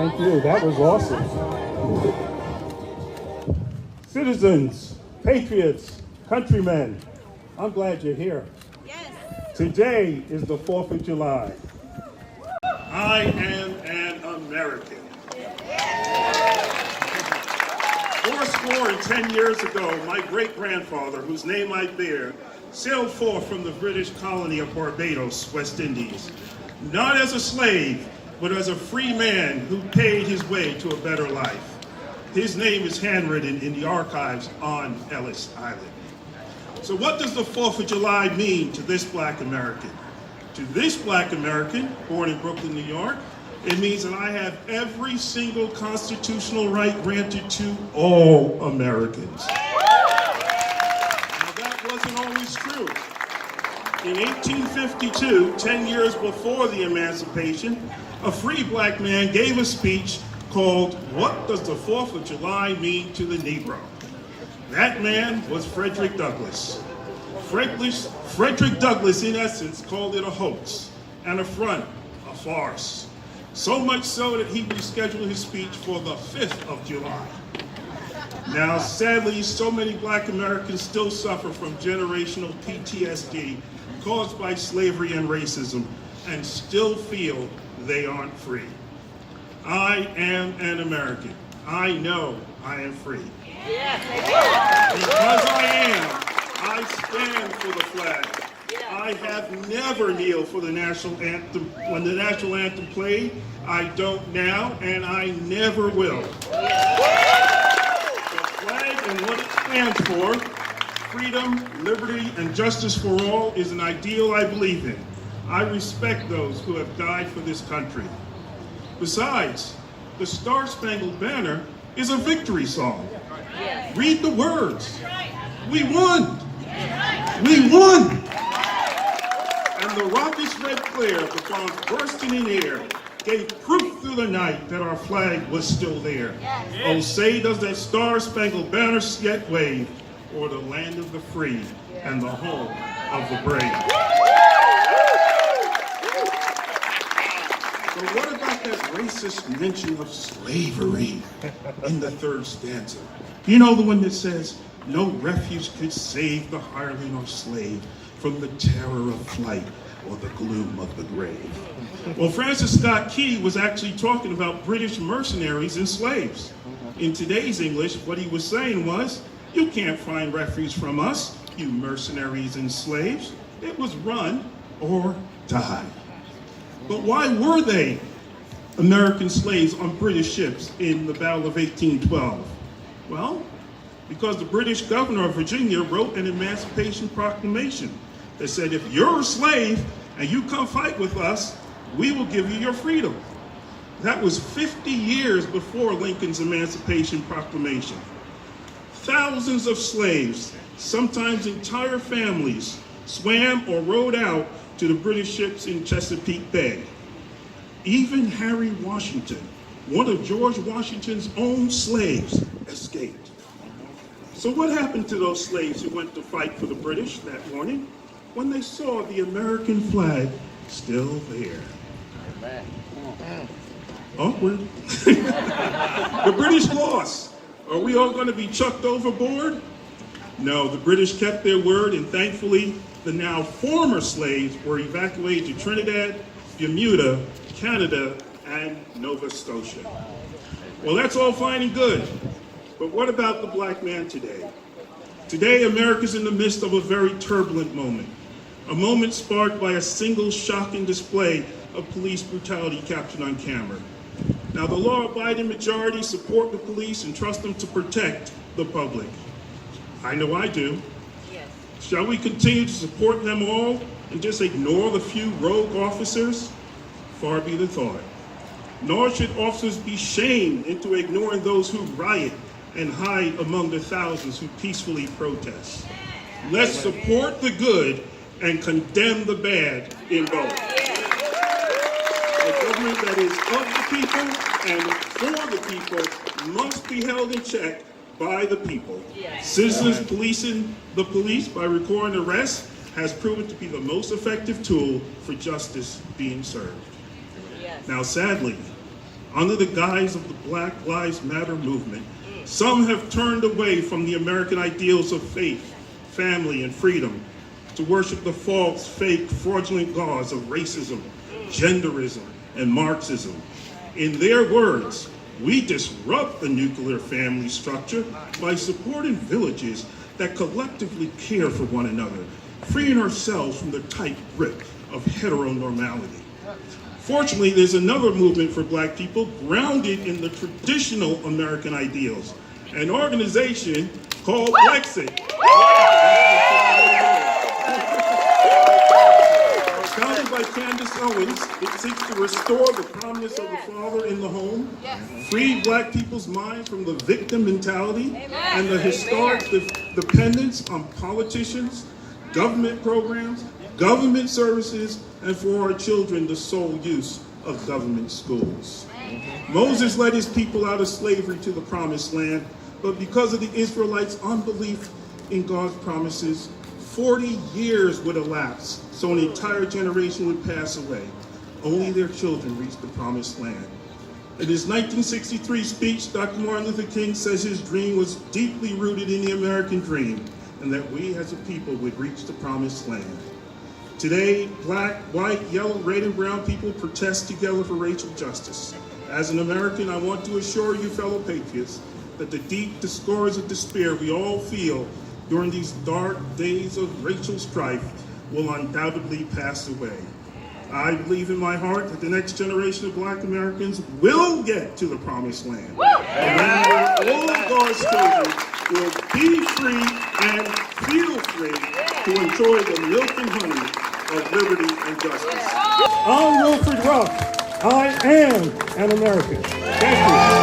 Thank you. That was awesome. Citizens, patriots, countrymen, I'm glad you're here. Yes. Today is the 4th of July. I am an American. 10 years ago, my great-grandfather, whose name I bear, sailed forth from the British colony of Barbados, West Indies, not as a slave, but as a free man who paid his way to a better life. His name is handwritten in the archives on Ellis Island. So what does the 4th of July mean to this Black American? To this Black American, born in Brooklyn, New York, it means that I have every single constitutional right granted to all Americans. Now that wasn't always true. In 1852, 10 years before the emancipation, a free Black man gave a speech called, "What Does the 4th of July Mean to the Negro?" That man was Frederick Douglass. Frederick Douglass, in essence, called it a hoax, an affront, a farce. So much so that he rescheduled his speech for the 5th of July. Now, sadly, so many Black Americans still suffer from generational PTSD caused by slavery and racism and still feel they aren't free. I am an American. I know I am free. Because I am, I stand for the flag. I have never kneeled for the national anthem. When the national anthem played, I don't now, and I never will. The flag and what it stands for, freedom, liberty, and justice for all, is an ideal I believe in. I respect those who have died for this country. Besides, the Star-Spangled Banner is a victory song. Read the words. We won. We won. And the rocket's red glare, the bombs bursting in air, gave proof through the night that our flag was still there. Oh, say does that Star-Spangled Banner yet wave o'er the land of the free and the home of the brave. So what about that racist mention of slavery in the 3rd stanza? You know, the one that says, "No refuge could save the hireling or slave from the terror of flight or the gloom of the grave." Well, Francis Scott Key was actually talking about British mercenaries and slaves. In today's English, what he was saying was, you can't find refuge from us, you mercenaries and slaves. It was run or die. But why were they American slaves on British ships in the Battle of 1812? Well, because the British governor of Virginia wrote an Emancipation Proclamation that said, if you're a slave and you come fight with us, we will give you your freedom. That was 50 years before Lincoln's Emancipation Proclamation. Thousands of slaves, sometimes entire families, swam or rowed out to the British ships in Chesapeake Bay. Even Harry Washington, one of George Washington's own slaves, escaped. So what happened to those slaves who went to fight for the British that morning when they saw the American flag still there? Awkward. The British lost. Are we all going to be chucked overboard? No, the British kept their word, and thankfully, the now former slaves were evacuated to Trinidad, Bermuda, Canada, and Nova Scotia. Well, that's all fine and good. But what about the Black man today? Today, America's in the midst of a very turbulent moment. A moment sparked by a single shocking display of police brutality captured on camera. Now, the law-abiding majority support the police and trust them to protect the public. I know I do. Yes. Shall we continue to support them all and just ignore the few rogue officers? Far be the thought. Nor should officers be shamed into ignoring those who riot and hide among the thousands who peacefully protest. Let's support the good and condemn the bad in both. A government that is of the people and for the people must be held in check by the people. Citizens policing the police by recording arrests has proven to be the most effective tool for justice being served. Now, sadly, Under the guise of the Black Lives Matter movement, some have turned away from the American ideals of faith, family, and freedom to worship the false, fake, fraudulent gods of racism, genderism, and Marxism. In their words, we disrupt the nuclear family structure by supporting villages that collectively care for one another, freeing ourselves from the tight grip of heteronormality. Fortunately, there's another movement for Black people grounded in the traditional American ideals, an organization called Brexit. Founded by Candace Owens, it seeks to restore the prominence of the father in the home, free Black people's minds from the victim mentality and the historic dependence on politicians, government programs, government services, and for our children, the sole use of government schools. Moses led his people out of slavery to the promised land, but because of the Israelites' unbelief in God's promises, 40 years would elapse, so an entire generation would pass away. Only their children reached the promised land. In his 1963 speech, Dr. Martin Luther King says his dream was deeply rooted in the American dream, and that we as a people would reach the promised land. Today, Black, white, yellow, red, and brown people protest together for racial justice. As an American, I want to assure you, fellow patriots, that the deep discords of despair we all feel during these dark days of racial strife will undoubtedly pass away. I believe in my heart that the next generation of Black Americans will get to the promised land. And all of God's children will be free and feel free to enjoy the milk and honey of liberty and justice. I'm Wilfred Ruck. I am an American. Thank you.